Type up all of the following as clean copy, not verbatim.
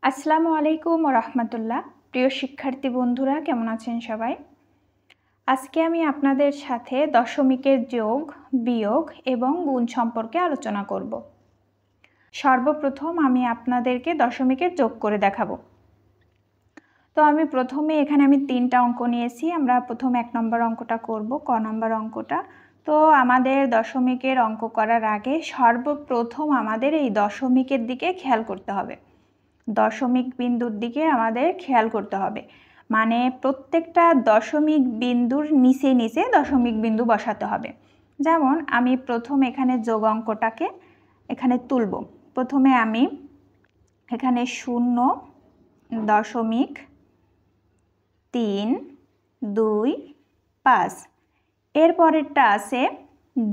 আসসালামু আলাইকুম ওয়া রাহমাতুল্লাহ। প্রিয় শিক্ষার্থী বন্ধুরা, কেমন আছেন সবাই? আজকে আমি আপনাদের সাথে দশমিকের যোগ, বিয়োগ এবং গুণ সম্পর্কে আলোচনা করব। সর্বপ্রথম আমি আপনাদেরকে দশমিকের যোগ করে দেখাবো। তো আমি প্রথমে এখানে 3টা অঙ্ক নিয়েছি। আমরা প্রথম 1 নম্বর অঙ্কটা করব, ক নম্বর অঙ্কটা। তো আমাদের দশমিকের অঙ্ক করার আগে সর্বপ্রথম আমাদের এই দশমিকের দিকে খেয়াল করতে হবে। দশমিক বিন্দুর দিকে আমাদের খেয়াল করতে হবে, মানে প্রত্যেকটা দশমিক বিন্দুর নিচে নিচে দশমিক বিন্দু বসাতে হবে। যেমন আমি প্রথম এখানে যোগ অঙ্কটাকে এখানে তুলব। প্রথমে আমি এখানে 0.325, এর পরেরটা আছে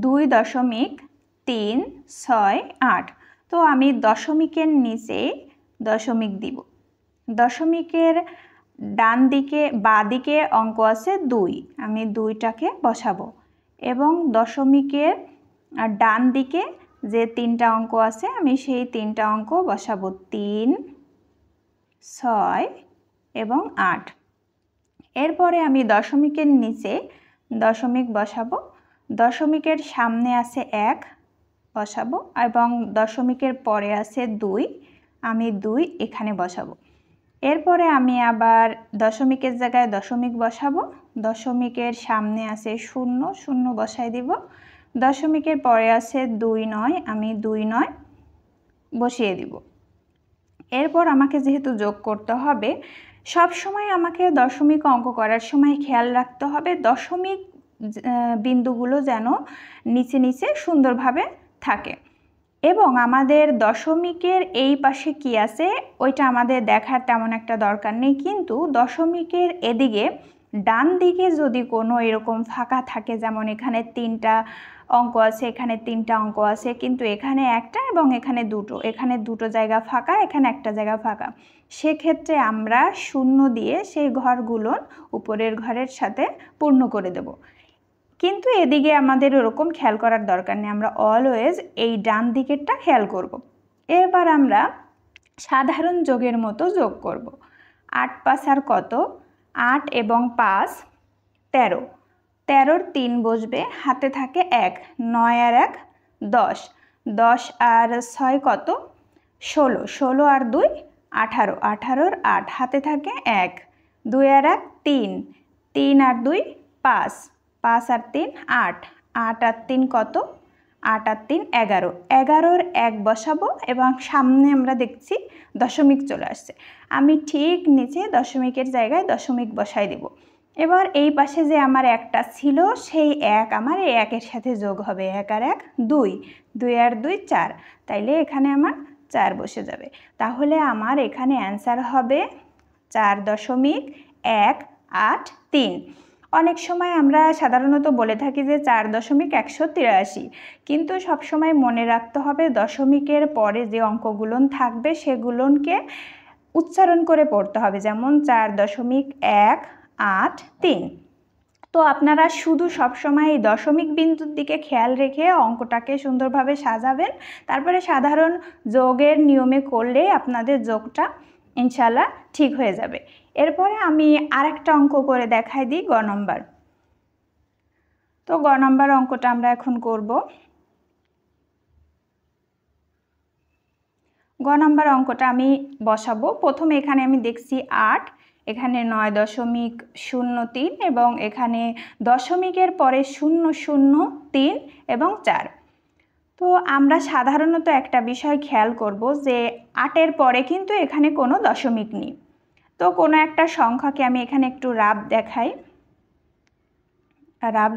2.368। তো আমি দশমিকের নিচে দশমিক দিব। দশমিকের ডান দিকে বাঁ দিকে অঙ্ক আছে 2, আমি 2টাকে বসাবো এবং দশমিকের ডান দিকে যে 3টা অঙ্ক আছে আমি সেই 3টা অঙ্ক বসাবো, 3, 6 এবং 8। এরপরে আমি দশমিকের নিচে দশমিক বসাবো, দশমিকের সামনে আছে 1 বসাবো এবং দশমিকের পরে আছে 2, আমি 2 এখানে বসাবো। এরপরে আমি আবার দশমিকের জায়গায় দশমিক বসাবো, দশমিকের সামনে আছে 0, 0 বসাই দিব। দশমিকের পরে আছে 29, আমি 29 বসিয়ে দিব। এরপর আমাকে যেহেতু যোগ করতে হবে, সব সময় আমাকে দশমিক অঙ্ক করার সময় খেয়াল রাখতে হবে দশমিক বিন্দুগুলো যেন নিচে নিচে সুন্দরভাবে থাকে এবং আমাদের দশমিকের এই পাশে কি আছে ওইটা আমাদের দেখার তেমন একটা দরকার নেই, কিন্তু দশমিকের এদিকে ডান দিকে যদি কোনো এরকম ফাঁকা থাকে, যেমন এখানে 3টা অঙ্ক আছে, এখানে 3টা অঙ্ক আছে, কিন্তু এখানে একটা এবং এখানে 2টো, এখানে 2টো জায়গা ফাঁকা, এখানে একটা জায়গা ফাঁকা, সেক্ষেত্রে আমরা 0 দিয়ে সেই ঘরগুলোর উপরের ঘরের সাথে পূর্ণ করে দেব। কিন্তু এদিকে আমাদের ওরকম খেয়াল করার দরকার নেই, আমরা অলওয়েজ এই ডান দিকেরটা খেয়াল করব। এবার আমরা সাধারণ যোগের মতো যোগ করব। 8 5 আর কত? 8 এবং 5 13, 13-র 3 বসবে, হাতে থাকে 1, 9 আর 1 10, 10 আর 6 কত? 16, 16 আর 2 18, 18-র 8, হাতে থাকে 1, 2 আর 1 3, 3 আর 2 5, 5 আর 3 8, 8 আর 3 কত? 8 আর 3 11, 11-র 1 বসাবো এবং সামনে আমরা দেখছি দশমিক চলে আসছে, আমি ঠিক নিচে দশমিকের জায়গায় দশমিক বসাই দেব। এবার এই পাশে যে আমার 1টা ছিল সেই 1 আমার এই 1-এর সাথে যোগ হবে, 1 আর 1 2, 2 আর 2 4, তাইলে এখানে আমার 4 বসে যাবে। তাহলে আমার এখানে অ্যান্সার হবে 4.183। অনেক সময় আমরা সাধারণত বলে থাকি যে 4.183, কিন্তু সবসময় মনে রাখতে হবে দশমিকের পরে যে অঙ্কগুলো থাকবে সেগুলোকে উচ্চারণ করে পড়তে হবে, যেমন 4.183। তো আপনারা শুধু সবসময় এই দশমিক বিন্দুর দিকে খেয়াল রেখে অঙ্কটাকে সুন্দরভাবে সাজাবেন, তারপরে সাধারণ যোগের নিয়মে করলে আপনাদের যোগটা ইনশাল্লাহ ঠিক হয়ে যাবে। এরপরে আমি আরেকটা অঙ্ক করে দেখাই দিই, গ নম্বর। তো গ নম্বর অঙ্কটা আমরা এখন করব। গ নম্বর অঙ্কটা আমি বসাবো। প্রথমে এখানে আমি দেখছি 8, এখানে 9.03 এবং এখানে দশমিকের পরে 003 এবং 4। তো আমরা সাধারণত একটা বিষয় খেয়াল করব যে 8-এর পরে কিন্তু এখানে কোনো দশমিক নেই। তো কোনো একটা সংখ্যাকে আমি এখানে একটু রাব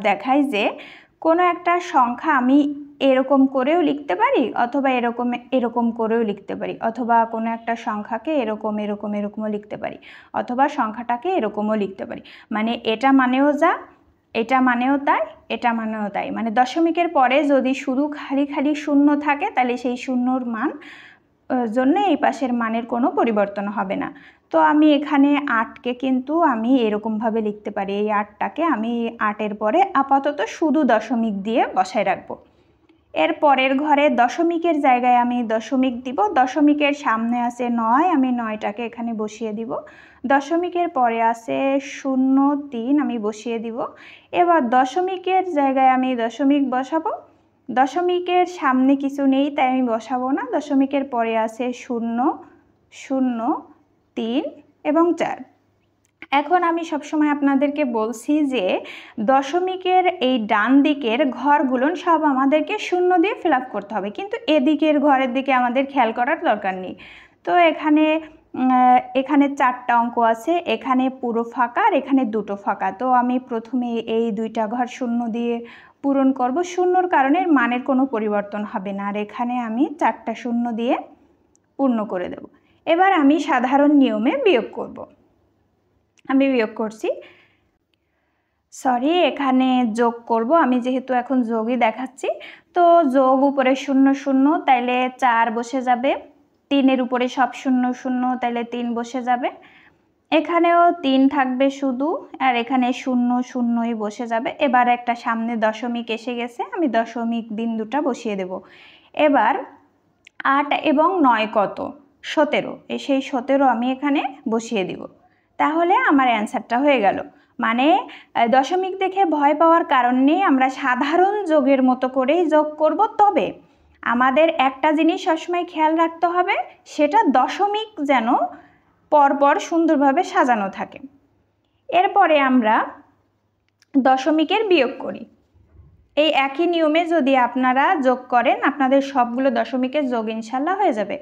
দেখাই যে কোনো একটা সংখ্যা আমি এরকম করেও লিখতে পারি অথবা এরকম করেও লিখতে পারি, অথবা কোনো একটা সংখ্যাকে এরকমও লিখতে পারি, অথবা সংখ্যাটাকে এরকমও লিখতে পারি। মানে এটা মানেও যা, এটা মানেও তাই, এটা মানেও তাই। মানে দশমিকের পরে যদি শুধু খালি শূন্য থাকে তাহলে সেই শূন্যর মান জন্য এই পাশের মানের কোনো পরিবর্তন হবে না। তো আমি এখানে 8কে কিন্তু আমি এরকমভাবে লিখতে পারি, এই 8টাকে আমি 8-এর পরে আপাতত শুধু দশমিক দিয়ে বসায় রাখবো। এর পরের ঘরে দশমিকের জায়গায় আমি দশমিক দিব, দশমিকের সামনে আছে 9, আমি 9টাকে এখানে বসিয়ে দিব। দশমিকের পরে আছে 0, 3 আমি বসিয়ে দিব। এবার দশমিকের জায়গায় আমি দশমিক বসাবো, দশমিকের সামনে কিছু নেই তাই আমি বসাবো না। দশমিকের পরে আছে 0, 0, 3 এবং 4। এখন আমি সবসময় আপনাদেরকে বলছি যে দশমিকের এই ডান দিকের ঘরগুলো সব আমাদেরকে 0 দিয়ে ফিল আপ করতে হবে, কিন্তু এদিকের ঘরের দিকে আমাদের খেয়াল করার দরকার নেই। তো এখানে 4টা অঙ্ক আছে, এখানে পুরো ফাঁকা আর এখানে 2টো ফাঁকা। তো আমি প্রথমে এই 2টা ঘর 0 দিয়ে পূরণ করব। 0র কারণে মানের কোনো পরিবর্তন হবে না, আর এখানে আমি 4টা 0 দিয়ে পূর্ণ করে দেব। এবার আমি সাধারণ নিয়মে বিয়োগ করব। আমি বিয়োগ করছি, সরি এখানে যোগ করব। আমি যেহেতু এখন যোগই দেখাচ্ছি, তো যোগ উপরে 0 0 তাইলে 4 বসে যাবে, 3-এর উপরে সব 0 0 তাইলে 3 বসে যাবে, এখানেও 3 থাকবে শুধু, আর এখানে 0 0ই বসে যাবে। এবার একটা সামনে দশমিক এসে গেছে, আমি দশমিক বিন্দুটা বসিয়ে দেব। এবার 8 এবং 9 কত? 17, সেই 17 আমি এখানে বসিয়ে দিব। তাহলে আমার অ্যান্সারটা হয়ে গেল। মানে দশমিক দেখে ভয় পাওয়ার কারণ নেই, আমরা সাধারণ যোগের মতো করেই যোগ করব। তবে আমাদের একটা জিনিস সবসময় খেয়াল রাখতে হবে, সেটা দশমিক যেন পরপর সুন্দরভাবে সাজানো থাকে। এরপরে আমরা দশমিকের বিয়োগ করি। এই একই নিয়মে যদি আপনারা যোগ করেন, আপনাদের সবগুলো দশমিকের যোগ ইনশাল্লাহ হয়ে যাবে।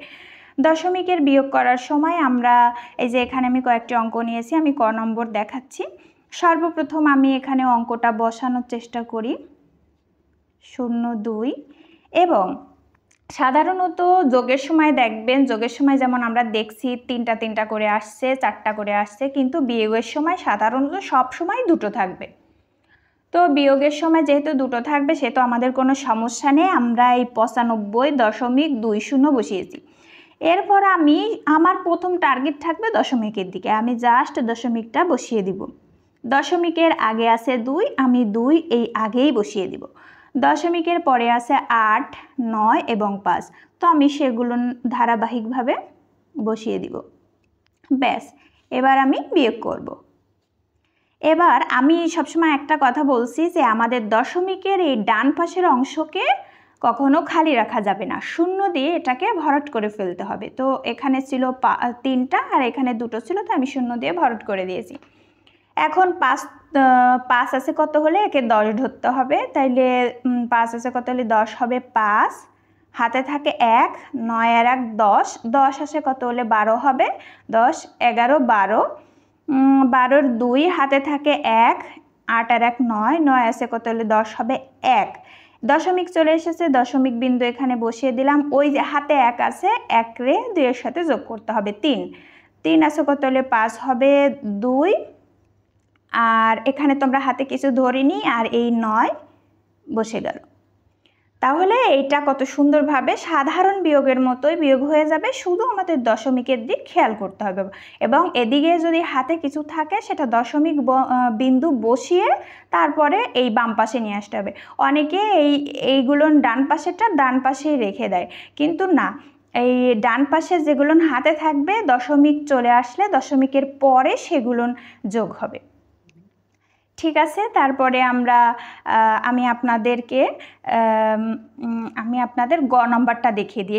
দশমিকের বিয়োগ করার সময় আমরা এই যে এখানে আমি কয়েকটি অঙ্ক নিয়েছি, আমি ক নম্বর দেখাচ্ছি। সর্বপ্রথম আমি এখানে অঙ্কটা বসানোর চেষ্টা করি, 0 2, এবং সাধারণত যোগের সময় দেখবেন, যোগের সময় যেমন আমরা দেখছি 3টা 3টা করে আসছে, 4টা করে আসছে, কিন্তু বিয়োগের সময় সাধারণত সব সময় 2টো থাকবে। তো বিয়োগের সময় যেহেতু 2টো থাকবে, সেহেতু আমাদের কোনো সমস্যা নেই, আমরা এই 95.20 বসিয়েছি। এরপর আমার প্রথম টার্গেট থাকবে দশমিকের দিকে, আমি জাস্ট দশমিকটা বসিয়ে দিব। দশমিকের আগে আছে 2, আমি 2 এই আগেই বসিয়ে দিব। দশমিকের পরে আছে 8, 9 এবং 5, তো আমি সেগুলো ধারাবাহিকভাবে বসিয়ে দিব। ব্যাস, এবার আমি বিয়োগ করব। এবার আমি সবসময় একটা কথা বলছি যে আমাদের দশমিকের এই ডান পাশের অংশকে কখনো খালি রাখা যাবে না, 0 দিয়ে এটাকে ভরাট করে ফেলতে হবে। তো এখানে ছিল 3টা আর এখানে 2টো ছিল, তো আমি 0 দিয়ে ভরাট করে দিয়েছি। এখন 5 আছে কত হলে একে 10 ধরতে হবে, তাইলে 5 আছে কত হলে 10 হবে 5, হাতে থাকে 1, 9 আর 1 10, 10 আছে কত হলে 12 হবে, 10 11 12, 12-র 2 হাতে থাকে 1, 8 আর 1 9, 9 আছে কত হলে 10 হবে 1। দশমিক চলে এসেছে, দশমিক বিন্দু এখানে বসিয়ে দিলাম। ওই যে হাতে 1 আছে, 1 রে 2 এর সাথে যোগ করতে হবে 3, 3 আছে কত হলে 5 হবে 2, আর এখানে তোমরা হাতে কিছু ধরিনি, আর এই 9 বসে গেল। তাহলে এইটা কত সুন্দরভাবে সাধারণ বিয়োগের মতোই বিয়োগ হয়ে যাবে, শুধু আমাদের দশমিকের দিক খেয়াল করতে হবে। এবং এদিকে যদি হাতে কিছু থাকে, সেটা দশমিক বিন্দু বসিয়ে তারপরে এই বাম পাশে নিয়ে আসতে হবে। অনেকে এইগুলো ডান পাশেরটা ডান পাশেই রেখে দেয়, কিন্তু না, এই ডান পাশে যেগুলো হাতে থাকবে দশমিক চলে আসলে দশমিকের পরে সেগুলো যোগ হবে। ঠিক আছে, তারপরে আমি আপনাদের গ নম্বরটা দেখিয়ে দিই।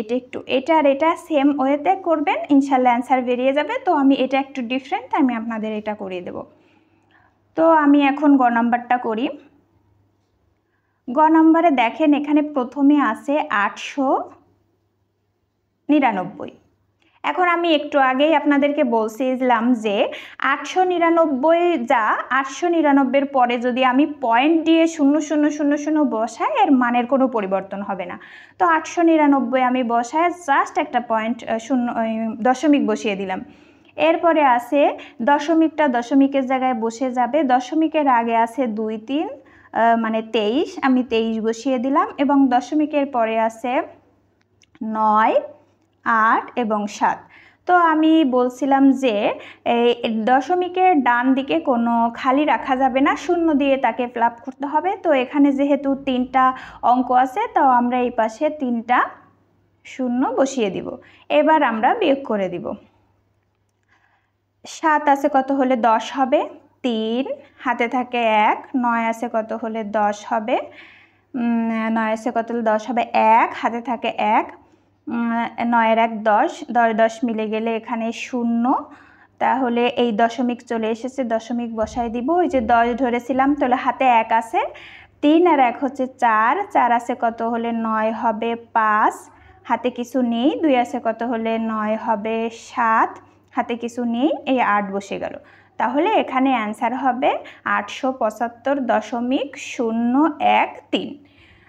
এটা আর এটা সেম ওয়েতে করবেন, ইনশাল্লাহ অ্যান্সার বেরিয়ে যাবে। তো আমি এটা একটু ডিফারেন্ট, আমি আপনাদের এটা করিয়ে দেব। তো আমি এখন গ নম্বরটা করি। গ নম্বরে দেখেন, এখানে প্রথমে আছে 899। এখন আমি একটু আগেই আপনাদেরকে বলছিলাম যে 899 যা 899-এর পরে যদি আমি পয়েন্ট দিয়ে 0000 বসাই, এর মানের কোনো পরিবর্তন হবে না। তো 899 আমি বসায় জাস্ট একটা পয়েন্ট দশমিক বসিয়ে দিলাম। এরপরে আছে দশমিকটা দশমিকের জায়গায় বসে যাবে, দশমিকের আগে আছে 2 3 মানে 23, আমি 23 বসিয়ে দিলাম। এবং দশমিকের পরে আছে 9 8 এবং 7, তো তো আমি বলছিলাম যে এই দশমিকের ডান দিকে কোনো খালি রাখা যাবে না, শূন্য দিয়ে তাকে ফিল আপ করতে হবে। তো এখানে যেহেতু 3টা অঙ্ক আছে, তো আমরা এই পাশে 3টা শূন্য বসিয়ে দিব। এবার আমরা বিয়োগ করে দিব। 7 আছে কত হলে 10 হবে? 3, হাতে থাকে 1। 9 আছে কত হলে 10 হবে? 9 আছে কত হলে 10 হবে? 1, হাতে থাকে 1। 9 এর 1 10, 10 10 মিলে গেলে এখানে 0। তাহলে এই দশমিক চলে এসেছে, দশমিক বসাই দিব। ওই যে 10 ধরেছিলাম, তাহলে হাতে 1 আছে, 3 আর 1 হচ্ছে 4। 4 আছে কত হলে 9 হবে? 5, হাতে কিছু নেই। 2 আছে কত হলে 9 হবে? 7, হাতে কিছু নেই, এই 8 বসে গেল। তাহলে এখানে অ্যান্সার হবে 875.013।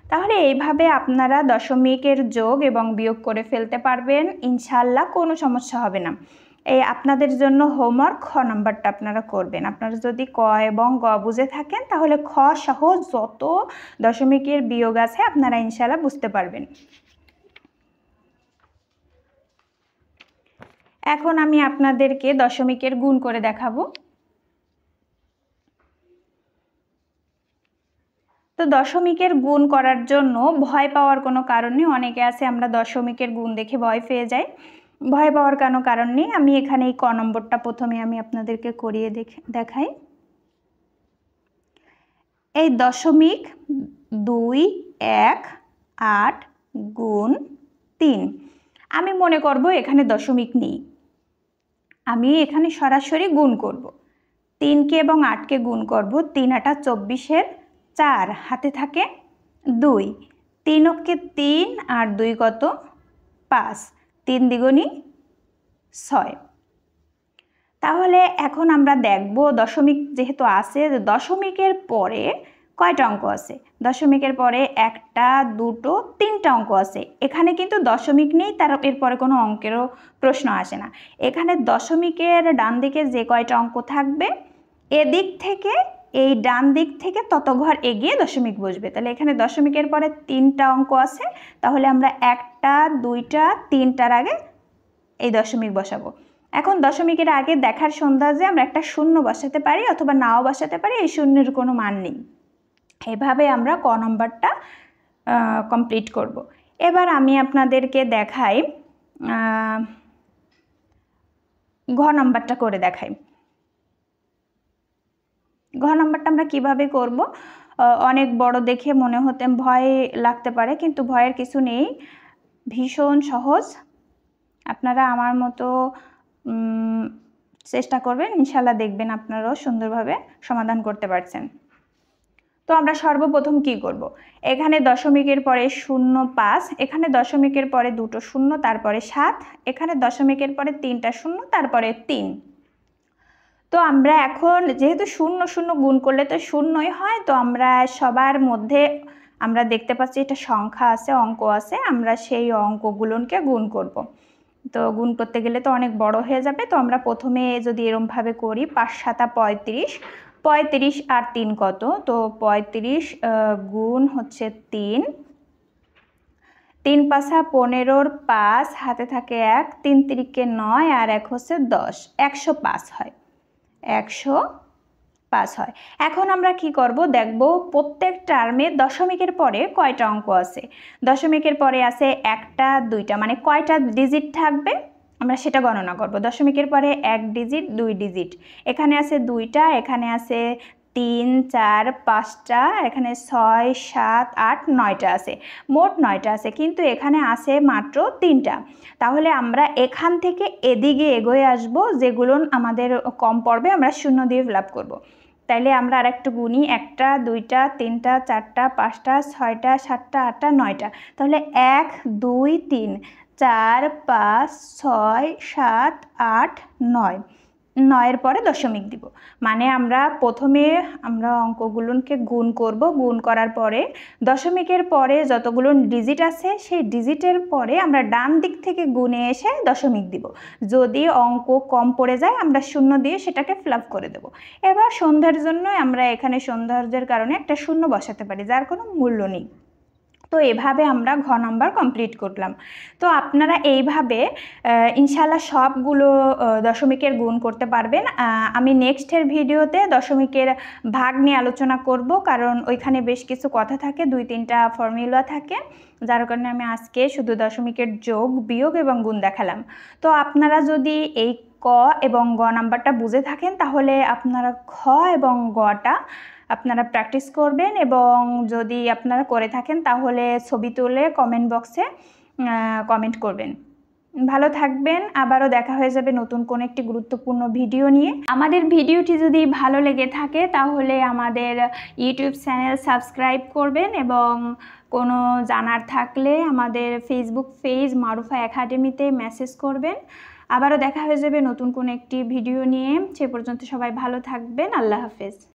তাহলে এইভাবে আপনারা দশমিকের যোগ এবং বিয়োগ করে ফেলতে পারবেন, ইনশাআল্লাহ কোনো সমস্যা হবে না। এই আপনাদের জন্য হোমওয়ার্ক খ নাম্বারটা আপনারা করবেন। আপনারা যদি ক এবং গ বুঝে থাকেন তাহলে খ সহ যত দশমিকের বিয়োগ আছে আপনারা ইনশাআল্লাহ বুঝতে পারবেন। এখন আমি আপনাদেরকে দশমিকের গুণ করে দেখাবো। তো দশমিকের গুণ করার জন্য ভয় পাওয়ার কোনো কারণ নেই। অনেকে আছে আমরা দশমিকের গুণ দেখে ভয় পেয়ে যাই, ভয় পাওয়ার কোনো কারণ নেই। আমি এখানে এই ক নম্বরটা প্রথমে আমি আপনাদেরকে করিয়ে দেখাই। এই 0.218 গুণ 3, আমি মনে করব এখানে দশমিক নেই, আমি এখানে সরাসরি গুণ করব। 3কে এবং 8কে গুণ করব। 3 8 24-এর 4, হাতে থাকে 2। 3 অক্ষে 3 আর 2 কত? 5। 3 দ্বিগুণী 6। তাহলে এখন আমরা দেখব দশমিক যেহেতু আছে, দশমিকের পরে কয়টা অঙ্ক আছে। দশমিকের পরে 1টা 2টো 3টা অঙ্ক আছে। এখানে কিন্তু দশমিক নেই, তার এরপরে কোনো অঙ্কেরও প্রশ্ন আসে না। এখানে দশমিকের ডান দিকে যে কয়টা অঙ্ক থাকবে, এদিক থেকে এই ডান দিক থেকে তত ঘর এগিয়ে দশমিক বসবে। তাহলে এখানে দশমিকের পরে 3টা অঙ্ক আছে, তাহলে আমরা 1টা 2টা 3টার আগে এই দশমিক বসাবো। এখন দশমিকের আগে দেখার সন্ধ্যা যে আমরা একটা শূন্য বসাতে পারি অথবা নাও বসাতে পারি, এই শূন্যের কোনো মান নেই। এভাবে আমরা ক নম্বরটা কমপ্লিট করব। এবার আমি আপনাদেরকে দেখাই ঘ নম্বরটা করে দেখাই। ঘ নম্বরটা আমরা কিভাবে করব? অনেক বড় দেখে মনে হতে ভয় লাগতে পারে, কিন্তু ভয়ের কিছু নেই, ভীষণ সহজ। আপনারা আমার মতো চেষ্টা করবেন, ইনশাল্লাহ দেখবেন আপনারাও সুন্দরভাবে সমাধান করতে পারছেন। তো আমরা সর্বপ্রথম কি করব? এখানে দশমিকের পরে 0 5, এখানে দশমিকের পরে 2টো 0, তারপরে 7, এখানে দশমিকের পরে 3টা 0, তারপরে 3। তো আমরা এখন যেহেতু 0 0 গুণ করলে তো শূন্যই হয়, তো আমরা সবার মধ্যে আমরা দেখতে পাচ্ছি এটা সংখ্যা আছে, অঙ্ক আছে, আমরা সেই অঙ্কগুলোকে গুণ করব। তো গুণ করতে গেলে তো অনেক বড় হয়ে যাবে। তো আমরা প্রথমে যদি এরমভাবে করি, 5 7 35, 35 আর 3 কত? তো 35 গুণ হচ্ছে 3, 3 5 15-র 5, হাতে থাকে 1, 3 3-কে 9 আর 1 হচ্ছে 10, 105 হয়। 105 হয়। এখন আমরা কি করব দেখব প্রত্যেক টার্মে দশমিকের পরে কয়টা অঙ্ক আছে। দশমিকের পরে আছে 1টা 2টা, মানে কয়টা ডিজিট থাকবে আমরা সেটা গণনা করব। দশমিকের পরে 1 ডিজিট 2 ডিজিট, এখানে আছে 2টা, এখানে আছে 3 4 5টা, এখানে 6 7 8 9টা আছে, মোট 9টা আছে, কিন্তু এখানে আছে মাত্র 3টা। তাহলে আমরা এখান থেকে এদিকে এগোয়ে আসব, যেগুলো আমাদের কম পড়বে আমরা শূন্য দিয়ে ফিল আপ করবো। তাইলে আমরা আর একটু গুনি, 1টা 2টা 3টা 4টা 5টা 6টা 7টা 8টা 9টা। তাহলে 1 2 3 4 5 6 7 8 9, 9-এর পরে দশমিক দিব। মানে আমরা প্রথমে আমরা অঙ্কগুলোকে গুণ করব, গুণ করার পরে দশমিকের পরে যতগুলো ডিজিট আছে সেই ডিজিটের পরে আমরা ডান দিক থেকে গুণে এসে দশমিক দিব। যদি অঙ্ক কম পড়ে যায় আমরা শূন্য দিয়ে সেটাকে ফিল আপ করে দেব। এবার সন্ধ্যার জন্য আমরা এখানে সৌন্দর্যের কারণে একটা শূন্য বসাতে পারি, যার কোনো মূল্য নেই। তো এভাবে আমরা ঘ নাম্বার কমপ্লিট করলাম। তো আপনারা এইভাবে ইনশাল্লাহ সবগুলো দশমিকের গুণ করতে পারবেন। আমি নেক্সটের ভিডিওতে দশমিকের ভাগ নিয়ে আলোচনা করব, কারণ ওইখানে বেশ কিছু কথা থাকে, 2-3টা ফর্মুলা থাকে, যার কারণে আমি আজকে শুধু দশমিকের যোগ, বিয়োগ এবং গুণ দেখালাম। তো আপনারা যদি এই ক এবং গ নাম্বারটা বুঝে থাকেন তাহলে আপনারা খ এবং গটা আপনারা প্র্যাকটিস করবেন, এবং যদি আপনারা করে থাকেন তাহলে ছবি তুলে কমেন্ট বক্সে কমেন্ট করবেন। ভালো থাকবেন, আবারও দেখা হয়ে যাবে নতুন কোনো একটি গুরুত্বপূর্ণ ভিডিও নিয়ে। আমাদের ভিডিওটি যদি ভালো লেগে থাকে তাহলে আমাদের ইউটিউব চ্যানেল সাবস্ক্রাইব করবেন, এবং কোনো জানার থাকলে আমাদের ফেসবুক পেজ মারুফা একাডেমিতে মেসেজ করবেন। আবারও দেখা হয়ে যাবে নতুন কোনো একটি ভিডিও নিয়ে। সে পর্যন্ত সবাই ভালো থাকবেন। আল্লাহ হাফেজ।